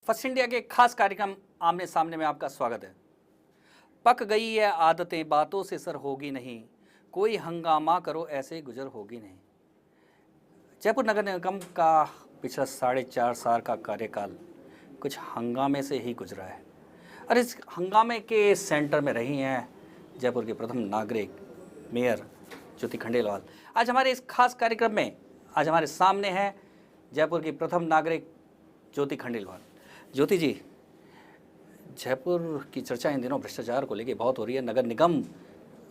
First India के खास कार्यक्रम आमने सामने में आपका स्वागत है। पक गई है आदतें, बातों से सर होगी नहीं, कोई हंगामा करो ऐसे गुजर होगी नहीं। जयपुर नगर निगम का पिछला 4.5 साल का कार्यकाल कुछ हंगामे से ही गुजरा है और इस हंगामे के सेंटर में रही हैं जयपुर के प्रथम नागरिक मेयर ज्योति खंडेलवाल। आज हमारे इस खास कार्यक्रम में आज हमारे सामने है जयपुर की प्रथम नागरिक ज्योति खंडेलवाल। ज्योति जी, जयपुर की चर्चा इन दिनों भ्रष्टाचार को लेकर बहुत हो रही है। नगर निगम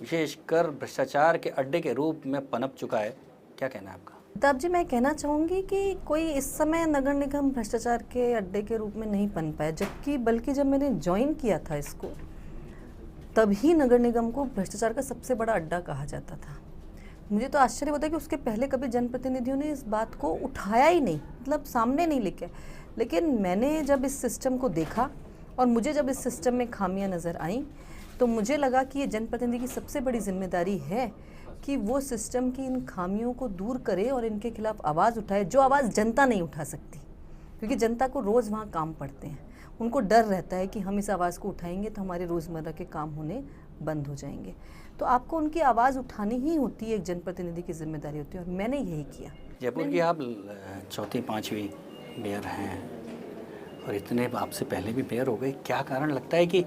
विशेषकर भ्रष्टाचार के अड्डे के रूप में पनप चुका है, क्या कहना है आपका? तब जी मैं कहना चाहूँगी कि कोई इस समय नगर निगम भ्रष्टाचार के अड्डे के रूप में नहीं बन पाया, बल्कि जब मैंने ज्वाइन किया था इसको तभी नगर निगम को भ्रष्टाचार का सबसे बड़ा अड्डा कहा जाता था। मुझे तो आश्चर्य होता है कि उसके पहले कभी जनप्रतिनिधियों ने इस बात को उठाया ही नहीं, मतलब सामने नहीं लेके। लेकिन मैंने जब इस सिस्टम को देखा और मुझे जब इस सिस्टम में खामियां नज़र आईं तो मुझे लगा कि ये जनप्रतिनिधि की सबसे बड़ी जिम्मेदारी है कि वो सिस्टम की इन खामियों को दूर करे और इनके खिलाफ आवाज़ उठाए, जो आवाज़ जनता नहीं उठा सकती, क्योंकि जनता को रोज़ वहाँ काम पड़ते हैं। उनको डर रहता है कि हम इस आवाज़ को उठाएंगे तो हमारे रोज़मर्रा के काम होने बंद हो जाएंगे। तो आपको उनकी आवाज़ उठानी ही होती है, एक जनप्रतिनिधि की जिम्मेदारी होती है, और मैंने यही किया। जयपुर की आप चौथी पाँचवीं मेयर हैं और इतने आपसे पहले भी मेयर हो गए, क्या कारण लगता है कि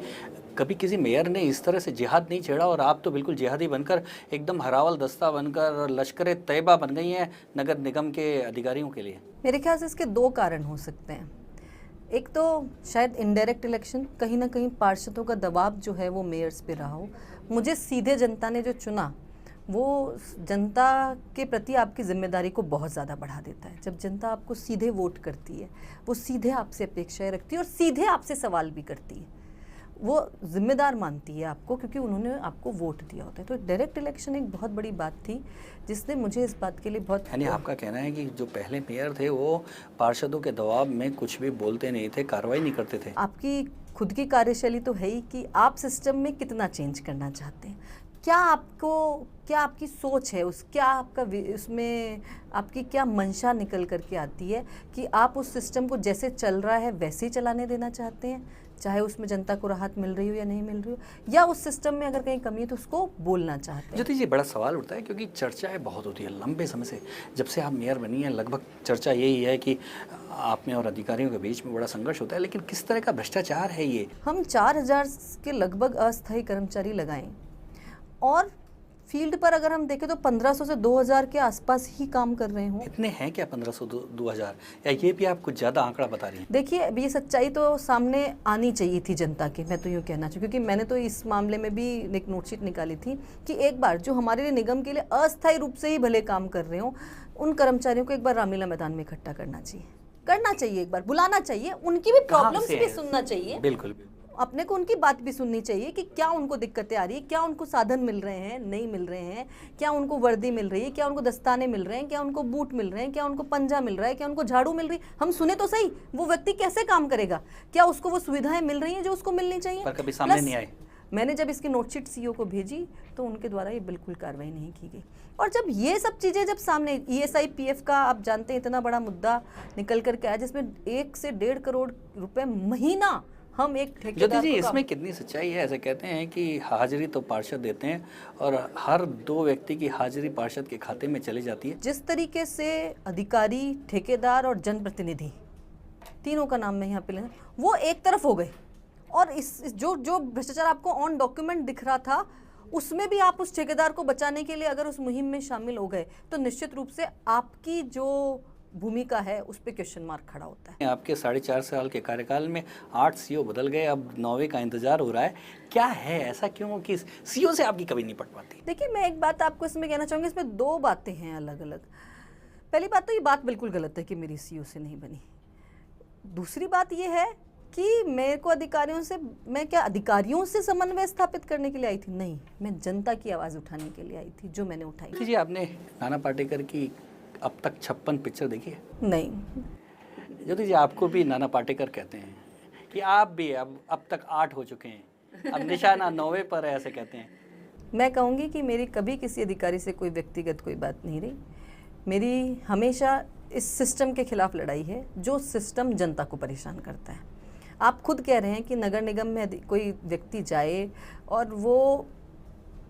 कभी किसी मेयर ने इस तरह से जिहाद नहीं छेड़ा और आप तो बिल्कुल जिहादी बनकर एकदम हरावल दस्ता बनकर लश्कर तैयबा बन गई हैं नगर निगम के अधिकारियों के लिए? मेरे ख्याल से इसके दो कारण हो सकते हैं। एक तो शायद इनडायरेक्ट इलेक्शन, कहीं ना कहीं पार्षदों का दबाव जो है वो मेयर्स पे रहा हो। मुझे सीधे जनता ने जो चुना वो जनता के प्रति आपकी जिम्मेदारी को बहुत ज़्यादा बढ़ा देता है। जब जनता आपको सीधे वोट करती है, वो सीधे आपसे अपेक्षाएं रखती है और सीधे आपसे सवाल भी करती है, वो जिम्मेदार मानती है आपको, क्योंकि उन्होंने आपको वोट दिया होता है। तो डायरेक्ट इलेक्शन एक बहुत बड़ी बात थी जिसने मुझे इस बात के लिए बहुत। यानी आपका कहना है कि जो पहले मेयर थे वो पार्षदों के दबाव में कुछ भी बोलते नहीं थे, कार्रवाई नहीं करते थे? आपकी खुद की कार्यशैली तो है ही कि आप सिस्टम में कितना चेंज करना चाहते हैं, क्या आपकी सोच है, उसमें आपकी क्या मंशा निकल करके आती है कि आप उस सिस्टम को जैसे चल रहा है वैसे ही चलाने देना चाहते हैं, चाहे उसमें जनता को राहत मिल रही हो या नहीं मिल रही हो, या उस सिस्टम में अगर कहीं कमी है तो उसको बोलना चाहते हैं। ज्योति जी, बड़ा सवाल उठता है क्योंकि चर्चाएं बहुत होती है लंबे समय से, जब से आप मेयर बनी है लगभग चर्चा यही है कि आप में और अधिकारियों के बीच में बड़ा संघर्ष होता है, लेकिन किस तरह का भ्रष्टाचार है ये? हम 4000 के लगभग अस्थायी कर्मचारी लगाएं और फील्ड पर अगर हम देखें तो 1500 से 2000 के आसपास ही काम कर रहे हों। इतने हैं क्या 1500 2000, या ये भी आप कुछ ज़्यादा आंकड़ा बता रही हैं? देखिए, अब ये सच्चाई तो सामने आनी चाहिए थी जनता की, मैं तो यूँ कहना चाहिए, क्योंकि मैंने तो इस मामले में भी एक नोटशीट निकाली थी कि एक बार जो हमारे लिए निगम के लिए अस्थायी रूप से ही भले काम कर रहे हों, उन कर्मचारियों को एक बार रामलीला मैदान में इकट्ठा करना चाहिए, एक बार बुलाना चाहिए, उनकी भी प्रॉब्लम्स भी सुनना चाहिए। बिल्कुल, अपने को उनकी बात भी सुननी चाहिए कि क्या उनको दिक्कतें आ रही है, क्या उनको साधन मिल रहे हैं, नहीं मिल रहे हैं, क्या उनको वर्दी मिल रही है, क्या उनको दस्ताने मिल रहे हैं, क्या उनको बूट मिल रहे हैं, क्या उनको पंजा मिल रहा है, क्या उनको झाड़ू मिल रही है। हम सुने तो सही, वो व्यक्ति कैसे काम करेगा, क्या उसको वो सुविधाएं मिल रही हैं जो उसको मिलनी चाहिए? पर कभी सामने नहीं आए। मैंने जब इसकी नोटशीट सीईओ को भेजी तो उनके द्वारा ये बिल्कुल कार्रवाई नहीं की गई। और जब ये सब चीज़ें जब सामने ईएसआई पीएफ का आप जानते हैं इतना बड़ा मुद्दा निकल कर के आया, जिसमें 1 से 1.5 करोड़ रुपए महीना हम एक ठेकेदार जी, इसमें कितनी सच्चाई है? ऐसे कहते हैं कि हाजिरी तो पार्षद देते हैं और हर 2 व्यक्ति की हाजिरी पार्षद के खाते में चली जाती है। जिस तरीके से अधिकारी, ठेकेदार और जनप्रतिनिधि, तीनों का नाम मैं यहाँ पे लेना, वो एक तरफ हो गए और इस जो भ्रष्टाचार आपको ऑन डॉक्यूमेंट दिख रहा था उसमें भी आप उस ठेकेदार को बचाने के लिए अगर उस मुहिम में शामिल हो गए तो निश्चित रूप से आपकी जो भूमिका है उस पर क्वेश्चन मार्क खड़ा होता है। आपके 4.5 साल के कार्यकाल में 8 सीओ बदल गए, अब 9वें का इंतजार हो रहा है, क्या है ऐसा, क्यों कि सीओ से आपकी कभी नहीं पट पाती? देखिए, मैं एक बात आपको इसमें कहना चाहूँगी, इसमें 2 बातें हैं अलग अलग। पहली बात तो ये बात बिल्कुल गलत है कि मेरी सीओ से नहीं बनी। दूसरी बात ये है कि मेरे को अधिकारियों से समन्वय स्थापित करने के लिए आई थी? नहीं, मैं जनता की आवाज़ उठाने के लिए आई थी, जो मैंने उठाई। जी, आपने नाना पाटेकर की अब तक 56 पिक्चर देखी है? नहीं। ज्योति जी, आपको भी नाना पाटेकर कहते हैं कि आप भी अब तक 8 हो चुके हैं, अब निशाना 9वें पर है, ऐसे कहते हैं। मैं कहूँगी कि मेरी कभी किसी अधिकारी से कोई व्यक्तिगत कोई बात नहीं रही। मेरी हमेशा इस सिस्टम के खिलाफ लड़ाई है, जो सिस्टम जनता को परेशान करता है। आप खुद कह रहे हैं कि नगर निगम में कोई व्यक्ति जाए और वो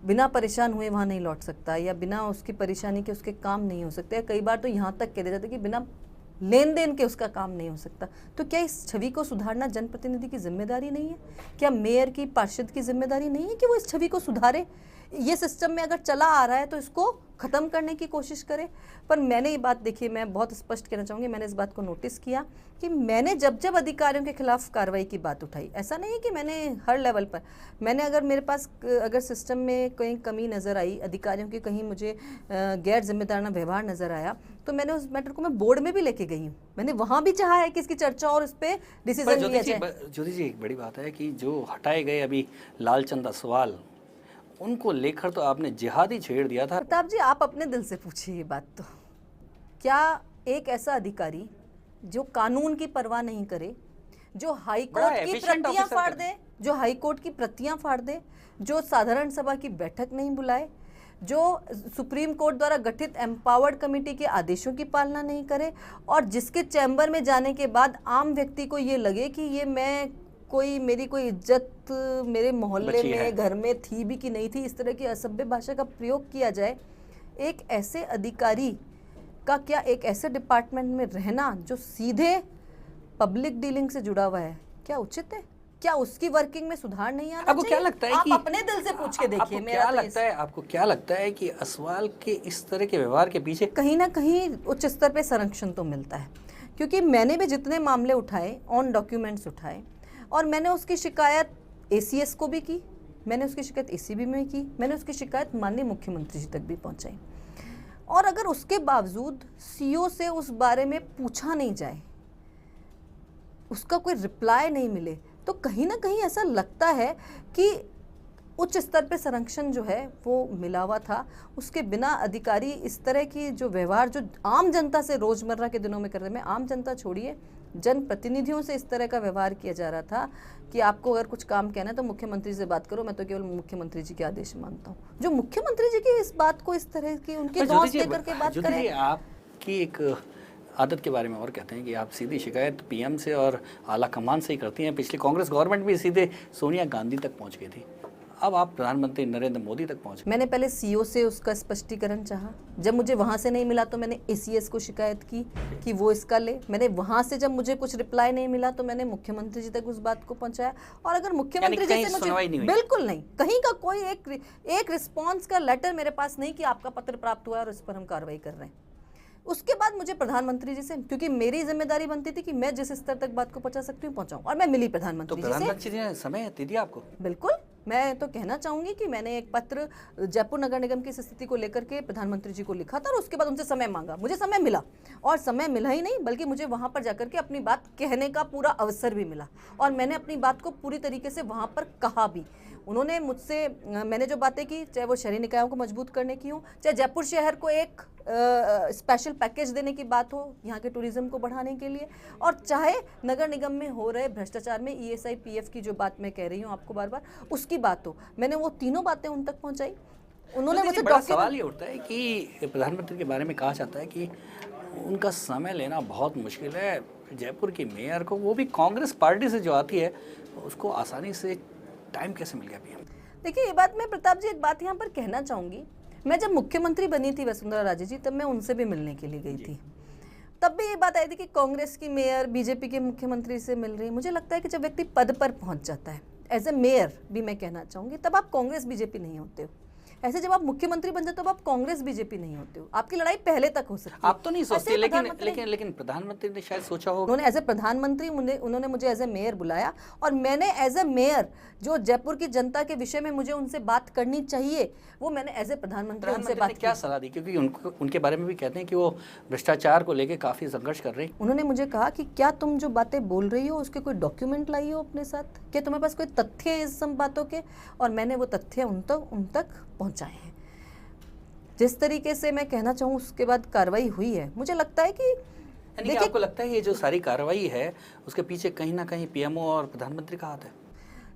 बिना परेशान हुए वहाँ नहीं लौट सकता, या बिना उसकी परेशानी के उसके काम नहीं हो सकते। कई बार तो यहाँ तक कह दिया जाता है कि बिना लेन देन के उसका काम नहीं हो सकता। तो क्या इस छवि को सुधारना जनप्रतिनिधि की जिम्मेदारी नहीं है? क्या मेयर की, पार्षद की जिम्मेदारी नहीं है कि वो इस छवि को सुधारे? ये सिस्टम में अगर चला आ रहा है तो इसको ख़त्म करने की कोशिश करे। पर मैंने ये बात देखी, मैं बहुत स्पष्ट कहना चाहूँगी, मैंने इस बात को नोटिस किया कि मैंने जब जब अधिकारियों के खिलाफ कार्रवाई की बात उठाई, ऐसा नहीं है कि मैंने हर लेवल पर, मैंने अगर मेरे पास अगर सिस्टम में कहीं कमी नज़र आई, अधिकारियों की कहीं मुझे गैर जिम्मेदाराना व्यवहार नज़र आया, तो मैंने उस मैटर को मैं बोर्ड में भी लेके गई हूँ। मैंने वहाँ भी चाहा है कि इसकी चर्चा और इस पर डिसीजन लिया जाए। ज्योति जी, एक बड़ी बात है कि जो हटाए गए अभी लालचंद असवाल, उनको लेकर तो आपने जिहाद ही छेड़ दिया था। प्रताप जी, आप अपने दिल से पूछिए ये बात। तो क्या एक ऐसा अधिकारी जो कानून की परवाह नहीं करे, जो हाई कोर्ट की प्रतियां फाड़ दे, जो हाई कोर्ट की प्रतियां फाड़ दे, जो साधारण सभा की बैठक नहीं बुलाए, जो सुप्रीम कोर्ट द्वारा गठित एम्पावर्ड कमेटी के आदेशों की पालना नहीं करे, और जिसके चैम्बर में जाने के बाद आम व्यक्ति को ये लगे कि ये मेरी कोई इज्जत मेरे मोहल्ले में, घर में थी भी कि नहीं थी, इस तरह की असभ्य भाषा का प्रयोग किया जाए, एक ऐसे अधिकारी का क्या एक ऐसे डिपार्टमेंट में रहना जो सीधे पब्लिक डीलिंग से जुड़ा हुआ है, क्या उचित है? क्या उसकी वर्किंग में सुधार नहीं आना आपको क्या लगता है आप कि अपने दिल से पूछ के देखिए। आपको क्या लगता है कि असवाल के इस तरह के व्यवहार के पीछे कहीं ना कहीं उच्च स्तर पे संरक्षण तो मिलता है? क्योंकि मैंने भी जितने मामले उठाए, ऑन डॉक्यूमेंट्स उठाए, और मैंने उसकी शिकायत ACS को भी की, मैंने उसकी शिकायत ACB में की, मैंने उसकी शिकायत माननीय मुख्यमंत्री जी तक भी पहुंचाई, और अगर उसके बावजूद CO से उस बारे में पूछा नहीं जाए, उसका कोई रिप्लाई नहीं मिले, तो कहीं ना कहीं ऐसा लगता है कि उच्च स्तर पे संरक्षण जो है वो मिला हुआ था। उसके बिना अधिकारी इस तरह की जो व्यवहार जो आम जनता से रोज़मर्रा के दिनों में कर रहे हैं, मैं आम जनता छोड़िए, जनप्रतिनिधियों से इस तरह का व्यवहार किया जा रहा था कि आपको अगर कुछ काम कहना है तो मुख्यमंत्री से बात करो, मैं तो केवल मुख्यमंत्री जी के आदेश मानता हूँ। जो मुख्यमंत्री जी की इस बात को इस तरह की उनके गौस लेकर के बात करें। आपकी एक आदत के बारे में और कहते हैं कि आप सीधी शिकायत PM से और आला कमान से ही करती हैं। पिछली कांग्रेस गवर्नमेंट भी सीधे सोनिया गांधी तक पहुंच गई थी, अब आप प्रधानमंत्री नरेंद्र मोदी तक पहुंचे। मैंने पहले CO से उसका स्पष्टीकरण चाहा, जब मुझे वहां से नहीं मिला तो मैंने ACS को शिकायत की कि वो इसका ले, मैंने वहां से जब मुझे कुछ रिप्लाई नहीं मिला तो मैंने मुख्यमंत्री जी तक उस बात को पहुंचाया, और अगर मुख्यमंत्री जी से मुझे बिल्कुल नहीं, कहीं का कोई एक रिस्पॉन्स का लेटर मेरे पास नहीं कि आपका पत्र प्राप्त हुआ और इस पर हम कार्रवाई कर रहे हैं। उसके बाद मुझे प्रधानमंत्री जी से, क्योंकि मेरी जिम्मेदारी बनती थी कि मैं जिस स्तर तक बात को पहुंचा सकती हूँ पहुंचाऊं, और मैं मिली प्रधानमंत्री जी से। प्रधानमंत्री जी ने समय दिया आपको? बिल्कुल, मैं तो कहना चाहूँगी कि मैंने एक पत्र जयपुर नगर निगम की स्थिति को लेकर के प्रधानमंत्री जी को लिखा था, और उसके बाद उनसे समय मांगा, मुझे समय मिला, और समय मिला ही नहीं बल्कि मुझे वहाँ पर जाकर के अपनी बात कहने का पूरा अवसर भी मिला, और मैंने अपनी बात को पूरी तरीके से वहाँ पर कहा भी। उन्होंने मुझसे, मैंने जो बातें की, चाहे वो शहरी निकायों को मजबूत करने की हो, चाहे जयपुर शहर को एक स्पेशल पैकेज देने की बात हो यहाँ के टूरिज्म को बढ़ाने के लिए, और चाहे नगर निगम में हो रहे भ्रष्टाचार में ESI PF की जो बात मैं कह रही हूँ आपको बार बार, उसकी बात हो, मैंने वो तीनों बातें उन तक पहुँचाई। उन्होंने मुझे बड़ा सवाल ये उठता है कि प्रधानमंत्री के बारे में कहा जाता है कि उनका समय लेना बहुत मुश्किल है। जयपुर की मेयर को, वो भी कांग्रेस पार्टी से जो आती है, उसको आसानी से टाइम कैसे मिल गया PM? देखिए, ये बात मैं प्रताप जी एक बात यहाँ पर कहना चाहूँगी, मैं जब मुख्यमंत्री बनी थी वसुंधरा राजे जी, तब मैं उनसे भी मिलने के लिए गई थी, तब भी ये बात आई थी कि कांग्रेस की मेयर BJP के मुख्यमंत्री से मिल रही है। मुझे लगता है कि जब व्यक्ति पद पर पहुंच जाता है, एज ए मेयर भी मैं कहना चाहूँगी, तब आप कांग्रेस BJP नहीं होते हो। ऐसे जब आप मुख्यमंत्री बन जाते हो, तब आप कांग्रेस BJP नहीं होते हो, आपकी लड़ाई पहले तक हो सकती है। आप तो नहीं सोचते, लेकिन प्रधानमंत्री ने शायद सोचा होगा। उन्होंने एज ए प्रधानमंत्री उन्होंने मुझे एज ए मेयर बुलाया, और मैंने एज ए मेयर जो जयपुर की जनता के विषय में मुझे उनसे बात करनी चाहिए, वो मैंने एज ए प्रधानमंत्री उनसे बात की। क्या सलाह दी? क्योंकि उनके बारे में भी कहते हैं कि वो भ्रष्टाचार को लेकर काफ़ी संघर्ष कर रहे हैं। उन्होंने मुझे कहा कि क्या तुम जो बातें बोल रही हो उसके कोई डॉक्यूमेंट लाई हो अपने साथ, क्या तुम्हारे पास कोई तथ्य है इस सब बातों के? और मैंने वो तथ्य उन तक पहुँचाए हैं। जिस तरीके से मैं कहना चाहूँ उसके बाद कार्रवाई हुई है, मुझे लगता है कि देखिए, आपको लगता है ये जो सारी कार्रवाई है उसके पीछे कहीं ना कहीं PMO और प्रधानमंत्री का हाथ है?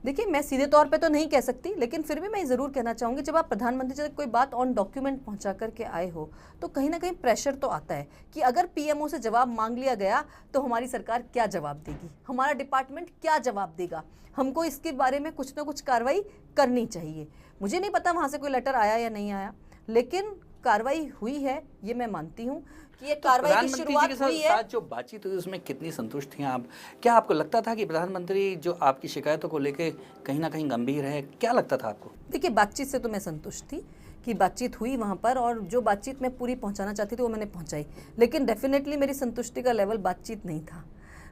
देखिए, मैं सीधे तौर पे तो नहीं कह सकती, लेकिन फिर भी मैं ज़रूर कहना चाहूँगी, जब आप प्रधानमंत्री तक कोई बात ऑन डॉक्यूमेंट पहुँचा करके आए हो तो कहीं ना कहीं प्रेशर तो आता है कि अगर पीएमओ से जवाब मांग लिया गया तो हमारी सरकार क्या जवाब देगी, हमारा डिपार्टमेंट क्या जवाब देगा, हमको इसके बारे में कुछ ना कुछ कार्रवाई करनी चाहिए। मुझे नहीं पता वहाँ से कोई लेटर आया या नहीं आया, लेकिन कार्रवाई हुई है, ये मैं मानती हूँ कि ये कार्रवाई की शुरुआत हुई है। साथ जो बातचीत हुई उसमें कितनी संतुष्ट थी आप? क्या आपको लगता था कि प्रधानमंत्री जो आपकी शिकायतों को लेकर कहीं ना कहीं गंभीर है? क्या लगता था आपको? देखिए, बातचीत से तो मैं संतुष्ट थी कि बातचीत हुई वहाँ पर, और जो बातचीत मैं पूरी पहुँचाना चाहती थी वो मैंने पहुँचाई, लेकिन डेफिनेटली मेरी संतुष्टि का लेवल बातचीत नहीं था।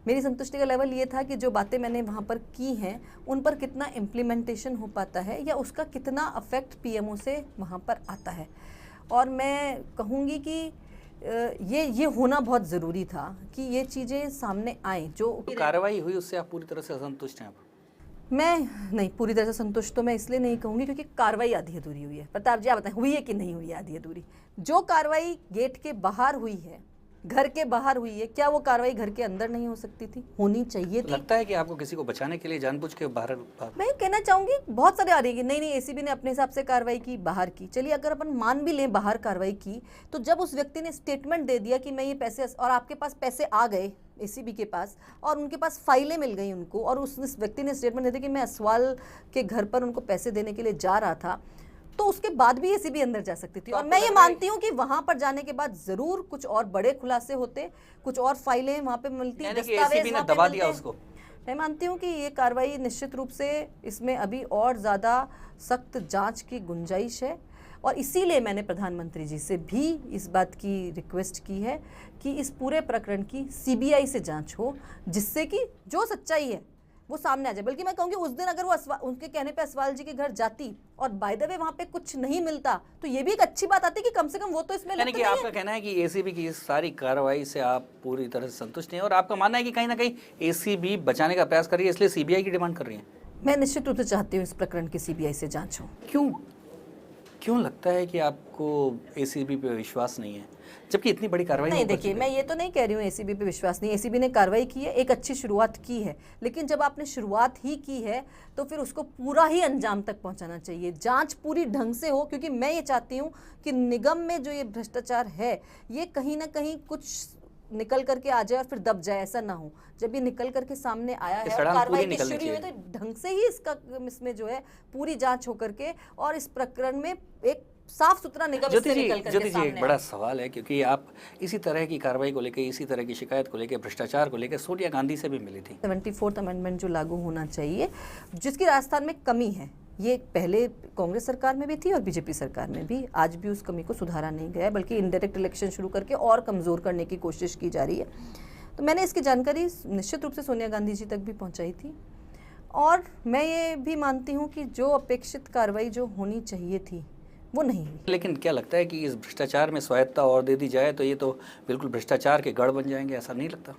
मेरी संतुष्टि का लेवल ये था कि जो बातें मैंने वहाँ पर की हैं उन पर कितना इम्प्लीमेंटेशन हो पाता है या उसका कितना अफेक्ट पीएमओ से वहाँ पर आता है। और मैं कहूँगी कि ये होना बहुत ज़रूरी था कि ये चीज़ें सामने आएँ। जो कार्रवाई हुई उससे आप पूरी तरह से असंतुष्ट हैं? आप? मैं नहीं, पूरी तरह से संतुष्ट तो मैं इसलिए नहीं कहूँगी क्योंकि कार्रवाई आधी अधूरी हुई है। प्रताप जी, आप बताएं, हुई है कि नहीं हुई है आधी अधूरी? जो कार्रवाई गेट के बाहर हुई है, घर के बाहर हुई है, क्या वो कार्रवाई घर के अंदर नहीं हो सकती थी? होनी चाहिए थी। लगता है कि आपको किसी को बचाने के लिए जानबूझ के बाहर मैं कहना चाहूँगी, बहुत सारे आ रही है कि नहीं एसीबी ने अपने हिसाब से कार्रवाई की, बाहर की। चलिए, अगर अपन मान भी लें बाहर कार्रवाई की, तो जब उस व्यक्ति ने स्टेटमेंट दे दिया कि मैं ये पैसे, और आपके पास पैसे आ गए एसीबी के पास और उनके पास फाइलें मिल गई उनको, और उस व्यक्ति ने स्टेटमेंट दे दिया कि मैं असवाल के घर पर उनको पैसे देने के लिए जा रहा था, तो उसके बाद भी एसीबी अंदर जा सकती थी। और मैं ये मानती हूँ कि वहां पर जाने के बाद जरूर कुछ और बड़े खुलासे होते, कुछ और फाइलें वहां पे मिलती, दस्तावेज वहां पे मिलते। उसको मैं मानती हूँ कि ये कार्रवाई निश्चित रूप से इसमें अभी और ज़्यादा सख्त जांच की गुंजाइश है, और इसीलिए मैंने प्रधानमंत्री जी से भी इस बात की रिक्वेस्ट की है कि इस पूरे प्रकरण की सीबीआई से जांच हो, जिससे कि जो सच्चाई है वो सामने आ जाए। बल्कि मैं कहूँगी, उस दिन अगर वो उनके कहने पे असवाल जी के घर जाती और बाय द वे वहाँ पे कुछ नहीं मिलता, तो ये भी एक अच्छी बात आती कि कम से कम वो तो इसमें लिप्त नहीं है। आपका कहना है कि एसीबी की इस सारी कार्रवाई से आप पूरी तरह से संतुष्ट नहीं, और आपका मानना है कि कहीं ना कहीं एसीबी बचाने का प्रयास कर रही है, इसलिए सीबीआई की डिमांड कर रही है? मैं निश्चित रूप से चाहती हूँ इस प्रकरण की सीबीआई से जांच हो। क्यों लगता है कि आपको एसीबी पे विश्वास नहीं है, जबकि इतनी बड़ी कार्रवाई? नहीं, देखिए, मैं ये तो नहीं कह रही हूँ एसीबी पे विश्वास नहीं। एसीबी ने कार्रवाई की है, एक अच्छी शुरुआत की है, लेकिन जब आपने शुरुआत ही की है तो फिर उसको पूरा ही अंजाम तक पहुंचाना चाहिए, जांच पूरी ढंग से हो। क्योंकि मैं ये चाहती हूँ कि निगम में जो ये भ्रष्टाचार है, ये कहीं ना कहीं कुछ निकल करके आ जाए और फिर दब जाए, ऐसा ना हो। जब ये निकल करके सामने आया है और कार्रवाई की शुरू हुई, तो ढंग से ही इसमें जो है पूरी जांच होकर के और इस प्रकरण में एक साफ सुथरा निगम से निकल करके सामने। एक बड़ा सवाल है, क्योंकि आप इसी तरह की कार्रवाई को लेकर, इसी तरह की शिकायत को लेकर, भ्रष्टाचार को लेकर सोनिया गांधी से भी मिली थी। 74th अमेंडमेंट जो लागू होना चाहिए, जिसकी राजस्थान में कमी है, ये पहले कांग्रेस सरकार में भी थी और बीजेपी सरकार में भी, आज भी उस कमी को सुधारा नहीं गया, बल्कि इनडायरेक्ट इलेक्शन शुरू करके और कमज़ोर करने की कोशिश की जा रही है। तो मैंने इसकी जानकारी निश्चित रूप से सोनिया गांधी जी तक भी पहुंचाई थी, और मैं ये भी मानती हूँ कि जो अपेक्षित कार्रवाई जो होनी चाहिए थी वो नहीं हुई। लेकिन क्या लगता है कि इस भ्रष्टाचार में स्वायत्ता और दे दी जाए तो ये तो बिल्कुल भ्रष्टाचार के गढ़ बन जाएंगे, ऐसा नहीं लगता?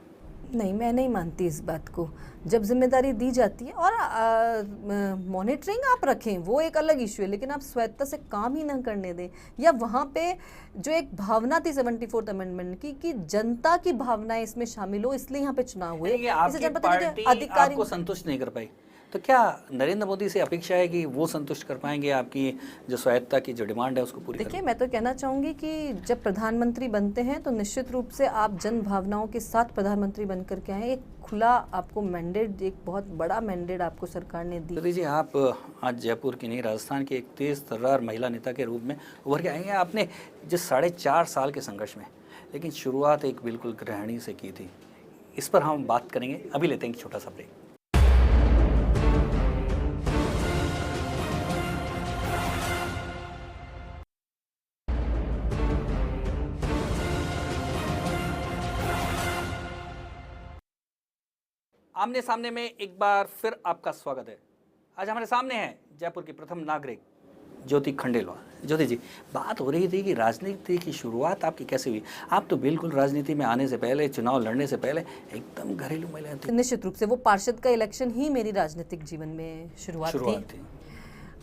नहीं, मैं नहीं मानती इस बात को। जब जिम्मेदारी दी जाती है और मॉनिटरिंग आप रखें, वो एक अलग इशू है, लेकिन आप स्वायत्ता से काम ही ना करने दें, या वहाँ पे जो एक भावना थी 74th अमेंडमेंट की कि जनता की भावनाएं इसमें शामिल हो, इसलिए यहाँ पे चुनाव हुए। अधिकारी आपको संतुष्ट नहीं कर पाई, तो क्या नरेंद्र मोदी से अपेक्षा है कि वो संतुष्ट कर पाएंगे आपकी जो स्वायत्ता की जो डिमांड है उसको पूरी? देखिए, मैं तो कहना चाहूँगी कि जब प्रधानमंत्री बनते हैं तो निश्चित रूप से आप जन भावनाओं के साथ प्रधानमंत्री बन करके आए। एक खुला आपको मैंडेट, एक बहुत बड़ा मैंडेट आपको सरकार ने दी। दीजिए, आप आज जयपुर की नहीं, राजस्थान की एक तेज तर्रार महिला नेता के रूप में उभर के आएंगे। आपने जिस 4.5 साल के संघर्ष में, लेकिन शुरुआत एक बिल्कुल गृहिणी से की थी, इस पर हम बात करेंगे। अभी लेते हैं एक छोटा सा ब्रेक। आमने सामने में एक बार फिर आपका स्वागत है। आज हमारे सामने है जयपुर की प्रथम नागरिक ज्योति खंडेलवाल। ज्योति जी, बात हो रही थी कि राजनीति की शुरुआत आपकी कैसे हुई? आप तो बिल्कुल राजनीति में आने से पहले, चुनाव लड़ने से पहले एकदम घरेलू महिला थी। निश्चित रूप से वो पार्षद का इलेक्शन ही मेरी राजनीतिक जीवन में शुरुआत थी।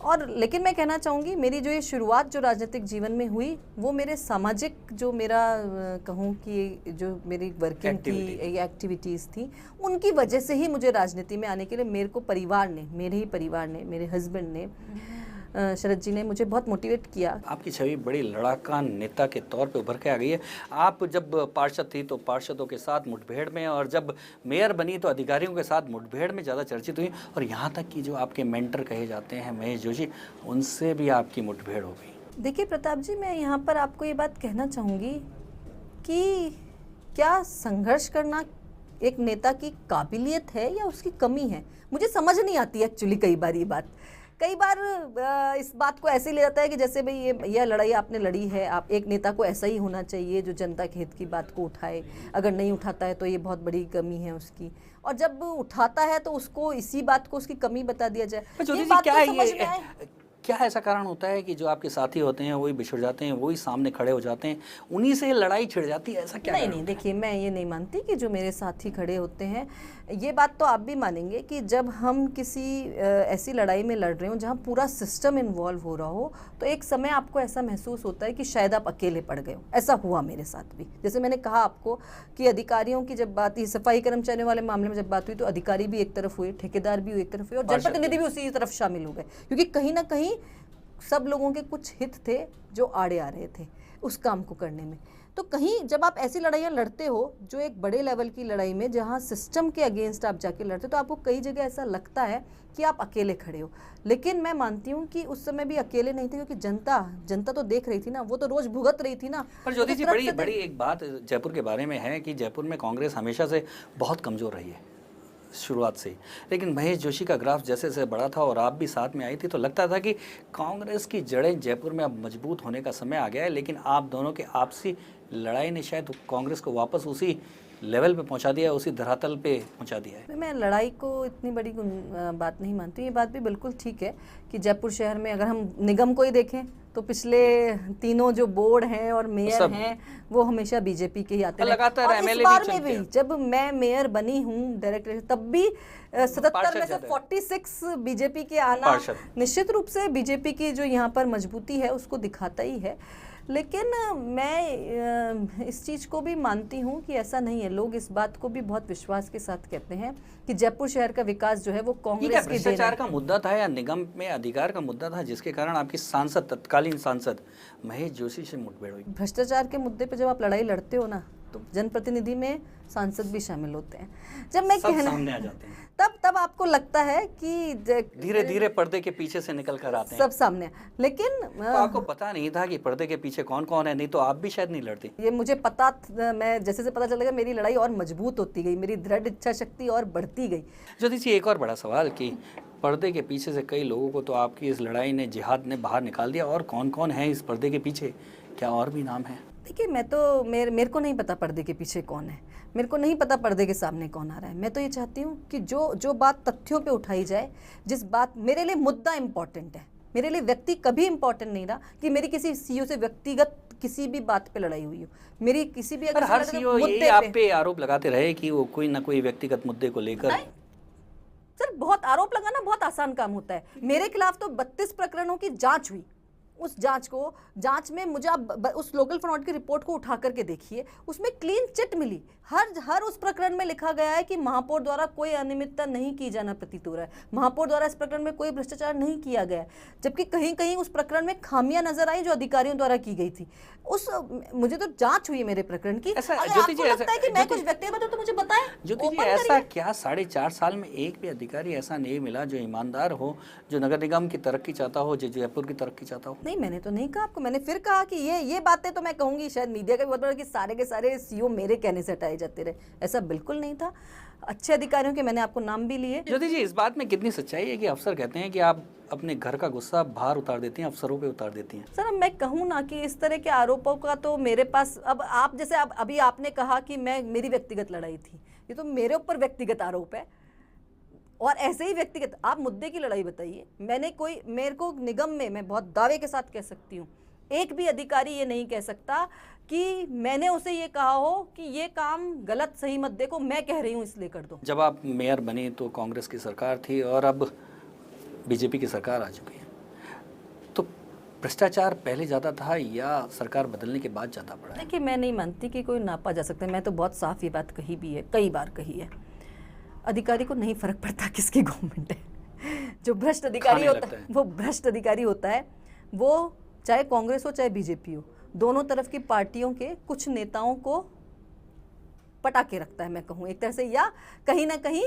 और लेकिन मैं कहना चाहूँगी मेरी जो ये शुरुआत जो राजनीतिक जीवन में हुई वो मेरे सामाजिक जो मेरा कहूँ कि जो मेरी वर्किंग थी, एक्टिविटीज़ थी, उनकी वजह से ही मुझे राजनीति में आने के लिए मेरे को परिवार ने, मेरे ही परिवार ने, मेरे हस्बैंड ने, शरद जी ने मुझे बहुत मोटिवेट किया। आपकी छवि बड़ी लड़ाका नेता के तौर पे उभर के आ गई है। आप जब पार्षद थी तो पार्षदों के साथ मुठभेड़ में, और जब मेयर बनी तो अधिकारियों के साथ मुठभेड़ में ज़्यादा चर्चित हुई, और यहाँ तक कि जो आपके मेंटर कहे जाते हैं महेश जोशी, उनसे भी आपकी मुठभेड़ हो गई। देखिए प्रताप जी, मैं यहाँ पर आपको ये बात कहना चाहूँगी कि क्या संघर्ष करना एक नेता की काबिलियत है या उसकी कमी है, मुझे समझ नहीं आती एक्चुअली। कई बार इस बात को ऐसे ले जाता है कि जैसे भाई ये लड़ाई आपने लड़ी है, आप एक नेता को ऐसा ही होना चाहिए जो जनता के हित की बात को उठाए, अगर नहीं उठाता है तो ये बहुत बड़ी कमी है उसकी, और जब उठाता है तो उसको इसी बात को उसकी कमी बता दिया जाए। ये बात तो समझ में आए। क्या ऐसा कारण होता है कि जो आपके साथी होते हैं वही बिछड़ जाते हैं, वही सामने खड़े हो जाते हैं, उन्हीं से लड़ाई छिड़ जाती है, ऐसा क्या? नहीं, देखिए मैं ये नहीं मानती कि जो मेरे साथी खड़े होते हैं, ये बात तो आप भी मानेंगे कि जब हम किसी ऐसी लड़ाई में लड़ रहे हो जहाँ पूरा सिस्टम इन्वॉल्व हो रहा हो, तो एक समय आपको ऐसा महसूस होता है कि शायद आप अकेले पड़ गए हो। ऐसा हुआ मेरे साथ भी। जैसे मैंने कहा आपको कि अधिकारियों की जब बात, सफाई कर्मचारियों वाले मामले में जब बात हुई तो अधिकारी भी एक तरफ हुए, ठेकेदार भी एक तरफ हुए, और जनप्रतिनिधि भी उसी तरफ शामिल हो गए, क्योंकि कहीं ना कहीं सब लोगों के कुछ हित थे जो आड़े आ रहे थे उस काम को करने में। तो कहीं जब आप ऐसी लड़ाइयाँ लड़ते हो जो एक बड़े लेवल की लड़ाई में, जहाँ सिस्टम के अगेंस्ट आप जाके लड़ते हो, तो आपको कई जगह ऐसा लगता है कि आप अकेले खड़े हो। लेकिन मैं मानती हूँ कि उस समय भी अकेले नहीं थे, क्योंकि जनता तो देख रही थी ना, वो तो रोज भुगत रही थी ना। पर ज्योति जी, बड़ी एक बात जयपुर के बारे में है कि जयपुर में कांग्रेस हमेशा से बहुत कमज़ोर रही है शुरुआत से ही, लेकिन महेश जोशी का ग्राफ जैसे जैसे बढ़ा था और आप भी साथ में आई थी, तो लगता था कि कांग्रेस की जड़ें जयपुर में अब मजबूत होने का समय आ गया है। लेकिन आप दोनों के आपसी लड़ाई ने शायद कांग्रेस को वापस उसी लेवल पे पहुंचा दिया, उसी धरातल पे पहुंचा दिया है। मैं लड़ाई को इतनी बड़ी बात नहीं मानती हूँ। ये बात भी बिल्कुल ठीक है कि जयपुर शहर में अगर हम निगम को ही देखें तो पिछले तीनों जो बोर्ड हैं और मेयर हैं वो हमेशा बीजेपी के ही आते हैं। लगातार और इस बार में भी जब मैं मेयर बनी हूँ डायरेक्टर, तब भी 77 में से 46 बीजेपी के आना निश्चित रूप से बीजेपी की जो यहाँ पर मजबूती है उसको दिखाता ही है। लेकिन मैं इस चीज़ को भी मानती हूँ कि ऐसा नहीं है। लोग इस बात को भी बहुत विश्वास के साथ कहते हैं कि जयपुर शहर का विकास जो है वो कांग्रेस की देन है। भ्रष्टाचार का मुद्दा था या निगम में अधिकार का मुद्दा था जिसके कारण आपकी सांसद, तत्कालीन सांसद महेश जोशी से मुठभेड़ हुई? भ्रष्टाचार के मुद्दे पे जब आप लड़ाई लड़ते हो ना, तो जनप्रतिनिधि में सांसद भी शामिल होते हैं। जब मैं सामने आ जाते हैं तब आपको लगता है कि धीरे धीरे पर्दे के पीछे से निकल कर आते हैं सब सामने। लेकिन तो आपको पता नहीं था कि पर्दे के पीछे कौन कौन है, नहीं तो आप भी शायद नहीं लड़ती। ये मुझे पता, मैं जैसे पता चल गया मेरी लड़ाई और मजबूत होती गई, मेरी दृढ़ इच्छा शक्ति और बढ़ती गई। ज्योति जी, एक और बड़ा सवाल कि पर्दे के पीछे से कई लोगों को तो आपकी इस लड़ाई ने, जिहाद ने बाहर निकाल दिया, और कौन कौन है इस पर्दे के पीछे, क्या और भी नाम है? देखिए, मैं तो मेरे को नहीं पता पर्दे के पीछे कौन है, मेरे को नहीं पता पर्दे के सामने कौन आ रहा है। मैं तो ये चाहती हूँ कि जो बात तथ्यों पे उठाई जाए, जिस बात, मेरे लिए मुद्दा इम्पॉर्टेंट है, मेरे लिए व्यक्ति कभी इम्पॉर्टेंट नहीं रहा कि मेरी किसी सीईओ से व्यक्तिगत किसी भी बात पे लड़ाई हुई हो। मेरी किसी भी अगर हर सीईओ ये आप पे आरोप लगाते रहे कि वो कोई ना कोई व्यक्तिगत मुद्दे को लेकर। सर, बहुत आरोप लगाना बहुत आसान काम होता है। मेरे खिलाफ तो 32 प्रकरणों की जांच हुई। उस जांच में मुझे आप उस लोकल फॉर ऑडिट की रिपोर्ट को उठा करके देखिए, उसमें क्लीन चिट मिली। हर उस प्रकरण में लिखा गया है कि महापौर द्वारा कोई अनियमितता नहीं की जाना प्रतीत हो रहा है, महापौर द्वारा इस प्रकरण में कोई भ्रष्टाचार नहीं किया गया, जबकि कहीं कहीं उस प्रकरण में खामियां नजर आई जो अधिकारियों द्वारा की गई थी। मुझे तो जांच हुई मेरे प्रकरण की। अगर आपको लगता है कि मैं कुछ व्यक्तिगत तो मुझे बताएं। ज्योति जी, ऐसा क्या 4.5 साल में एक भी अधिकारी ऐसा नहीं मिला जो ईमानदार हो, जो नगर निगम की तरक्की चाहता हो, जो जयपुर की तरक्की चाहता हो? नहीं, मैंने तो नहीं कहा आपको। मैंने फिर कहा कि ये बातें तो मैं कहूंगी शायद मीडिया का भी बहुत बड़ा कि सारे के सारे सीईओ मेरे कहने से हटाए जाते रहे, ऐसा बिल्कुल नहीं था। अच्छे अधिकारियों के मैंने आपको नाम भी लिए। ज्योति जी, इस बात में कितनी सच्चाई है कि अफसर कहते हैं कि आप अपने घर का गुस्सा बाहर उतार देती हैं, अफसरों पे उतार देती हैं? सर, अब मैं कहूँ ना कि इस तरह के आरोपों का तो मेरे पास, अब आप जैसे अभी आपने कहा कि मेरी व्यक्तिगत लड़ाई थी, ये तो मेरे ऊपर व्यक्तिगत आरोप है। और ऐसे ही व्यक्तिगत आप मुद्दे की लड़ाई बताइए। मेरे को निगम में, मैं बहुत दावे के साथ कह सकती हूँ, एक भी अधिकारी ये नहीं कह सकता कि मैंने उसे ये कहा हो कि ये काम गलत सही मत देखो, मैं कह रही हूँ इसलिए कर दो। जब आप मेयर बनी तो कांग्रेस की सरकार थी और अब बीजेपी की सरकार आ चुकी है। भ्रष्टाचार पहले ज़्यादा था या सरकार बदलने के बाद ज़्यादा बढ़ा है? देखिए, मैं नहीं मानती कि कोई नापा जा सकता है। मैं तो बहुत साफ ये बात कही भी है, कई बार कही है। अधिकारी को नहीं फर्क पड़ता किसकी गवर्नमेंट है। जो भ्रष्ट अधिकारी खाने होता लगता है है। वो भ्रष्ट अधिकारी होता है। वो चाहे कांग्रेस हो चाहे बीजेपी हो, दोनों तरफ की पार्टियों के कुछ नेताओं को पटा के रखता है, मैं कहूँ एक तरह से, या कहीं ना कहीं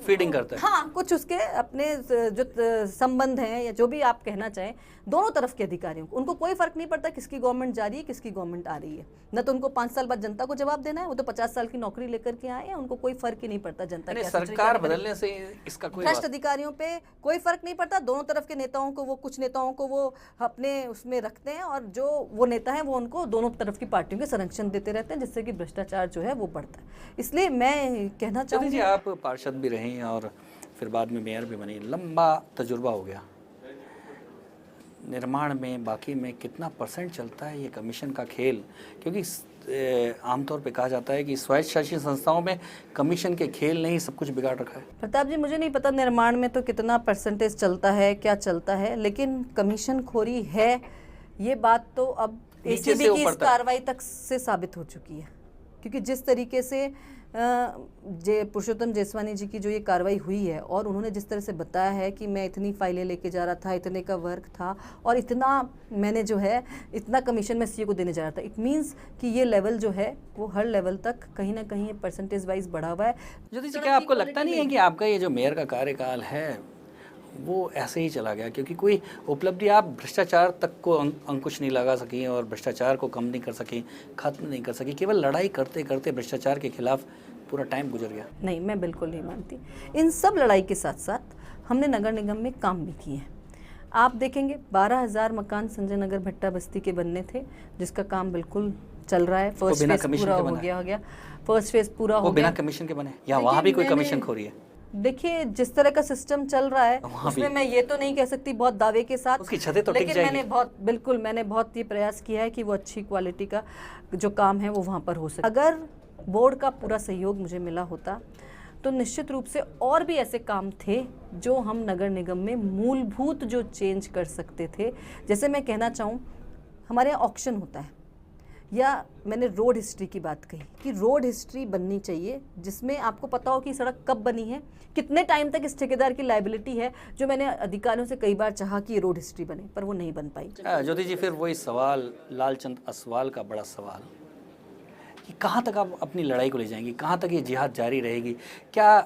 फीडिंग करता है। हाँ, कुछ उसके अपने जो संबंध हैं या जो भी आप कहना चाहें, दोनों तरफ के अधिकारियों को, उनको कोई फर्क नहीं पड़ता किसकी गवर्नमेंट जा रही है किसकी गवर्नमेंट आ रही है। न तो उनको 5 साल बाद जनता को जवाब देना है, वो तो 50 साल की नौकरी लेकर के आए हैं, उनको कोई फर्क ही नहीं पड़ता जनता यानी क्या सोच रही है, सरकार क्या नहीं बदलने से इसका कोई भ्रष्ट अधिकारियों पे कोई फर्क नहीं पड़ता। दोनों तरफ के नेताओं को, वो कुछ नेताओं को वो अपने उसमें रखते हैं, और जो वो नेता है वो उनको दोनों तरफ की पार्टियों के संरक्षण देते रहते हैं, जिससे कि भ्रष्टाचार जो है वो बढ़ता है। इसलिए मैं कहना चलिए चाहूँगी, जी, आप पार्षद भी रहीं और फिर बाद में मेयर भी बनी, लंबा तजुर्बा हो गया निर्माण में, बाकी में कितना % चलता है ये कमीशन का खेल? क्योंकि आमतौर पे कहा जाता है कि स्वायत्त शासित संस्थाओं में कमीशन के खेल ने ही सब कुछ बिगाड़ रखा है। प्रताप जी, मुझे नहीं पता निर्माण में तो कितना % चलता है, क्या चलता है, लेकिन कमीशन खोरी है ये बात तो अब नीचे से एसीबी की ऊपर इस तक। कार्रवाई तक से साबित हो चुकी है। क्योंकि जिस तरीके से पुरुषोत्तम जेसवानी जी की जो ये कार्रवाई हुई है, और उन्होंने जिस तरह से बताया है कि मैं इतनी फाइलें लेके जा रहा था, इतने का वर्क था, और इतना मैंने जो है इतना कमीशन मैं सीए को देने जा रहा था, इट मीन्स कि ये लेवल जो है वो हर लेवल तक कहीं ना कहीं % वाइज बढ़ा हुआ है। ज्योति जी, क्या आपको लगता नहीं है कि आपका ये जो मेयर का कार्यकाल है वो ऐसे ही चला गया, क्योंकि कोई उपलब्धि आप भ्रष्टाचार तक को अंकुश नहीं लगा सकी और भ्रष्टाचार को कम नहीं कर सकी, खत्म नहीं कर सकी, केवल लड़ाई करते करते भ्रष्टाचार के खिलाफ पूरा टाइम गुजर गया? नहीं, मैं बिल्कुल नहीं मानती। इन सब लड़ाई के साथ साथ हमने नगर निगम में काम भी किए हैं। आप देखेंगे 12,000 मकान संजय नगर भट्टा बस्ती के बनने थे, जिसका काम बिल्कुल चल रहा है। फर्स्ट बिना फेज कमीशन पूरा के हो बना गया फर्स्ट फेज पूरा वो हो बिना गया। कमीशन के बने, या देखिए, वहाँ भी कोई मैंने- कमीशन खोरी है? देखिए, जिस तरह का सिस्टम चल रहा है वहाँ उसमें भी। मैं ये तो नहीं कह सकती बहुत दावे के साथ, उसकी छतें तो टिक लेकिन जाएगी। मैंने बहुत ये प्रयास किया है कि वो अच्छी क्वालिटी का जो काम है वो वहाँ पर हो सके। अगर बोर्ड का पूरा सहयोग मुझे मिला होता तो निश्चित रूप से और भी ऐसे काम थे जो हम नगर निगम में मूलभूत जो चेंज कर सकते थे। जैसे मैं कहना चाहूँ, हमारे यहाँ ऑक्शन होता है, या मैंने रोड हिस्ट्री की बात कही कि रोड हिस्ट्री बननी चाहिए, जिसमें आपको पता हो कि सड़क कब बनी है, कितने टाइम तक इस ठेकेदार की लायबिलिटी है। जो मैंने अधिकारियों से कई बार चाहा कि ये रोड हिस्ट्री बने, पर वो नहीं बन पाई। ज्योति जी, फिर वही सवाल, लालचंद असवाल का बड़ा सवाल, कि कहाँ तक आप अपनी लड़ाई को ले जाएंगी, कहाँ तक ये जिहाद जारी रहेगी, क्या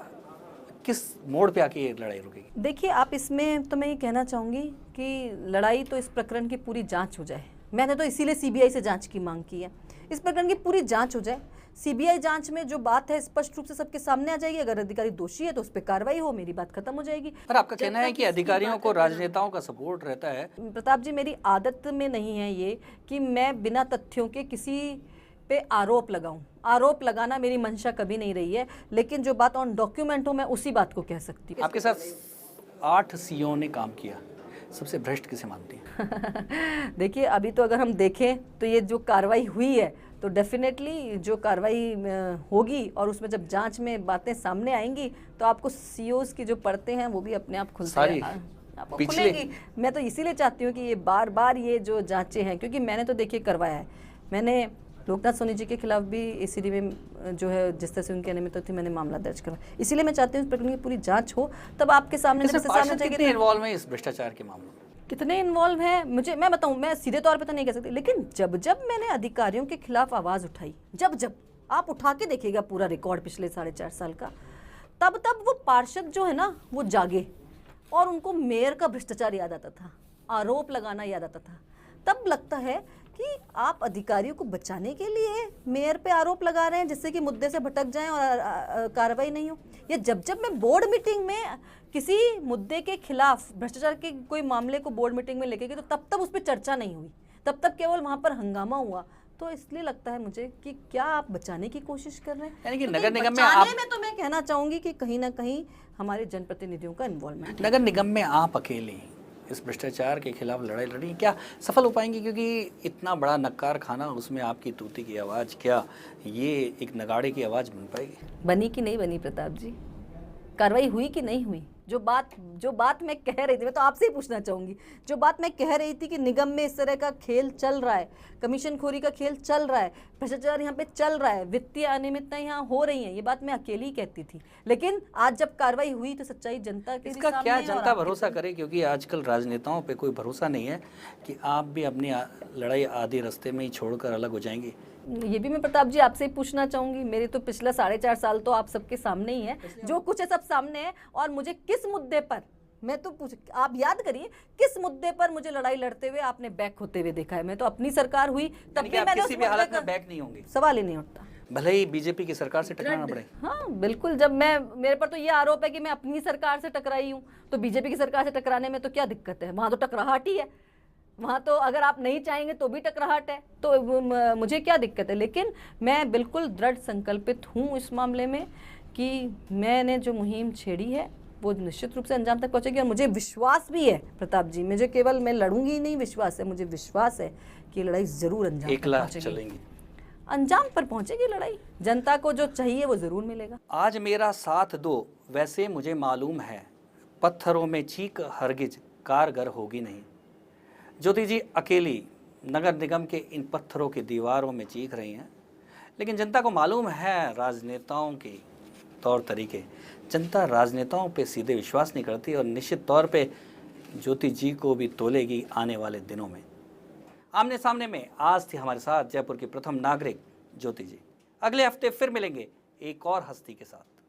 किस मोड़ पे आके ये लड़ाई रुकेगी? देखिए, आप इसमें तो मैं ये कहना चाहूँगी कि लड़ाई तो इस प्रकरण की पूरी जांच हो जाए। मैंने तो इसीलिए सीबीआई से जांच की मांग की है। इस प्रकरण की पूरी जांच हो जाए, सीबीआई जांच में जो बात है स्पष्ट रूप से सबके सामने आ जाएगी। अगर अधिकारी दोषी है तो उस पर कार्रवाई हो, मेरी बात खत्म हो जाएगी। पर आपका कहना है कि अधिकारियों को राजनेताओं का सपोर्ट रहता है। प्रताप जी, मेरी आदत में नहीं है ये कि मैं बिना तथ्यों के किसी पे आरोप लगाऊं। आरोप लगाना मेरी मंशा कभी नहीं रही है, लेकिन जो बात ऑन डॉक्यूमेंट हो मैं उसी बात को कह सकती हूँ। आपके साथ 8 सीओ ने काम किया, सबसे भ्रष्ट किसे मानती हैं? देखिए, अभी तो अगर हम देखें तो ये जो कार्रवाई हुई है, तो डेफिनेटली जो कार्रवाई होगी और उसमें जब जांच में बातें सामने आएंगी तो आपको सीओज की जो परतें हैं वो भी अपने आप सारी आपको पिछले- खुलेंगी। मैं तो इसीलिए चाहती हूँ कि ये बार बार ये जो जांचें हैं, क्योंकि मैंने तो देखिए करवाया है। मैंने लोकनाथ सोनी जी के खिलाफ भी एसीडी में जो है जिस तरह से उनकी अनियमितता थी, मैंने मामला दर्ज करवाया। इसीलिए मैं चाहती हूँ इस प्रकरण की पूरी जांच हो, तब आपके सामने जब इससे सामने जाएगी कितने इन्वॉल्व हैं इस भ्रष्टाचार के मामलों में? कितने इन्वॉल्व हैं मुझे मैं बताऊं, मैं सीधे तौर पे तो नहीं कह सकती, लेकिन जब जब मैंने अधिकारियों के खिलाफ आवाज उठाई, जब जब आप उठा के देखिएगा पूरा रिकॉर्ड पिछले 4.5 साल का, तब तब वो पार्षद जो है ना वो जागे और उनको मेयर का भ्रष्टाचार याद आता था, आरोप लगाना याद आता था। तब लगता है कि आप अधिकारियों को बचाने के लिए मेयर पे आरोप लगा रहे हैं जिससे कि मुद्दे से भटक जाएं और कार्रवाई नहीं हो। या जब जब मैं बोर्ड मीटिंग में किसी मुद्दे के खिलाफ भ्रष्टाचार के कोई मामले को बोर्ड मीटिंग में लेके गई तो तब तब उस पर चर्चा नहीं हुई, तब तक केवल वहां पर हंगामा हुआ। तो इसलिए लगता है मुझे कि क्या आप बचाने की कोशिश कर रहे हैं? यानी कि क्योंकि नगर निगम में बचाने में तो मैं कहना चाहूंगी कि कहीं ना कहीं हमारे जनप्रतिनिधियों का इन्वॉल्वमेंट। नगर निगम में आप अकेले इस भ्रष्टाचार के खिलाफ लड़ाई लड़ी, क्या सफल हो पाएंगी? क्योंकि इतना बड़ा नक्कार खाना, उसमें आपकी तूती की आवाज़, क्या ये एक नगाड़े की आवाज़ बन पाएगी? बनी कि नहीं बनी प्रताप जी? कार्रवाई हुई कि नहीं हुई? जो बात मैं कह रही थी, मैं तो आपसे ही पूछना चाहूंगी, जो बात मैं कह रही थी कि निगम में इस तरह का खेल चल रहा है, कमीशन खोरी का खेल चल रहा है, भ्रष्टाचार यहाँ पे चल रहा है, वित्तीय अनियमितताएं यहाँ हो रही हैं, ये बात मैं अकेली ही कहती थी। लेकिन आज जब कार्रवाई हुई तो सच्चाई जनता के इसका सामने क्या है और जनता आपके भरोसा करे, क्योंकि आजकल राजनेताओं पे कोई भरोसा नहीं है कि आप भी अपनी लड़ाई आधे रास्ते में ही छोड़कर अलग हो जाएंगे। ये भी मैं प्रताप जी आपसे ही पूछना चाहूंगी, मेरे तो पिछला 4.5 साल तो आप सबके सामने ही है, जो कुछ है सब सामने है, और मुझे किस मुद्दे पर, मैं तो पूछ, आप याद करिए किस मुद्दे पर मुझे लड़ाई लड़ते हुए आपने बैक होते हुए देखा है। मैं तो अपनी सरकार हुई तब भी मैंने किसी भी हालत में बैक नहीं होंगे, सवाल ही नहीं उठता, भले ही बीजेपी की सरकार से टकराना पड़े। हाँ बिल्कुल, जब मेरे पर तो ये आरोप है कि मैं अपनी सरकार से टकराई हूँ, तो बीजेपी की सरकार से टकराने में तो क्या दिक्कत है, वहां तो टकराहट ही है, वहाँ तो अगर आप नहीं चाहेंगे तो भी टकराहट है, तो मुझे क्या दिक्कत है। लेकिन मैं बिल्कुल दृढ़ संकल्पित हूँ इस मामले में कि मैंने जो मुहिम छेड़ी है वो निश्चित रूप से अंजाम तक पहुँचेगी, और मुझे विश्वास भी है प्रताप जी, मुझे केवल मैं लड़ूंगी ही नहीं, विश्वास है, मुझे विश्वास है कि ये लड़ाई जरूर अंजाम तक पहुँचेगी, अंजाम पर पहुँचेगी लड़ाई, जनता को जो चाहिए वो जरूर मिलेगा। आज मेरा साथ दो, वैसे मुझे मालूम है, पत्थरों में चीख हरगिज कारगर होगी नहीं। ज्योति जी अकेली नगर निगम के इन पत्थरों की दीवारों में चीख रही हैं, लेकिन जनता को मालूम है राजनेताओं के तौर तरीके, जनता राजनेताओं पे सीधे विश्वास नहीं करती, और निश्चित तौर पे ज्योति जी को भी तोलेगी आने वाले दिनों में। आमने सामने में आज थी हमारे साथ जयपुर की प्रथम नागरिक ज्योति जी। अगले हफ्ते फिर मिलेंगे एक और हस्ती के साथ।